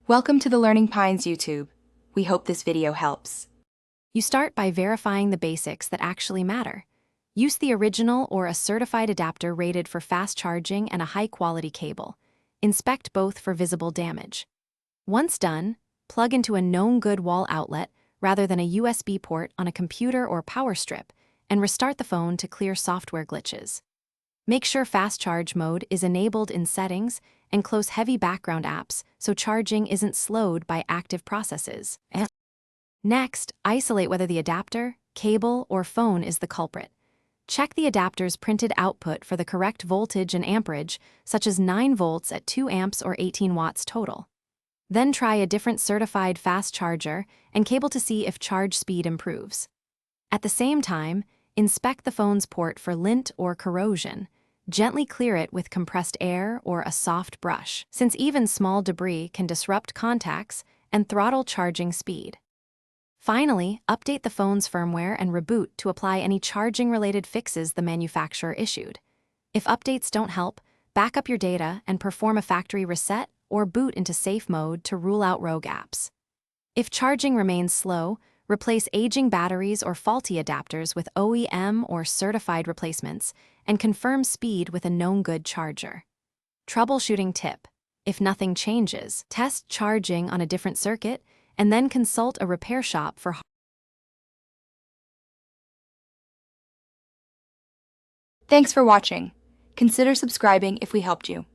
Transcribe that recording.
Welcome to the Learning Pines YouTube. We hope this video helps. You start by verifying the basics that actually matter. Use the original or a certified adapter rated for fast charging and a high-quality cable. Inspect both for visible damage. Once done, plug into a known good wall outlet rather than a USB port on a computer or power strip, and restart the phone to clear software glitches. Make sure fast charge mode is enabled in settings and close heavy background apps so charging isn't slowed by active processes. Next, isolate whether the adapter, cable, or phone is the culprit. Check the adapter's printed output for the correct voltage and amperage, such as 9 volts at 2 amps or 18 watts total. Then try a different certified fast charger and cable to see if charge speed improves. At the same time, inspect the phone's port for lint or corrosion. Gently clear it with compressed air or a soft brush, since even small debris can disrupt contacts and throttle charging speed. Finally, update the phone's firmware and reboot to apply any charging-related fixes the manufacturer issued. If updates don't help, back up your data and perform a factory reset or boot into safe mode to rule out rogue apps. If charging remains slow, replace aging batteries or faulty adapters with OEM or certified replacements, and confirm speed with a known good charger. Troubleshooting tip: if nothing changes, test charging on a different circuit and then consult a repair shop for. Thanks for watching. Consider subscribing if we helped you.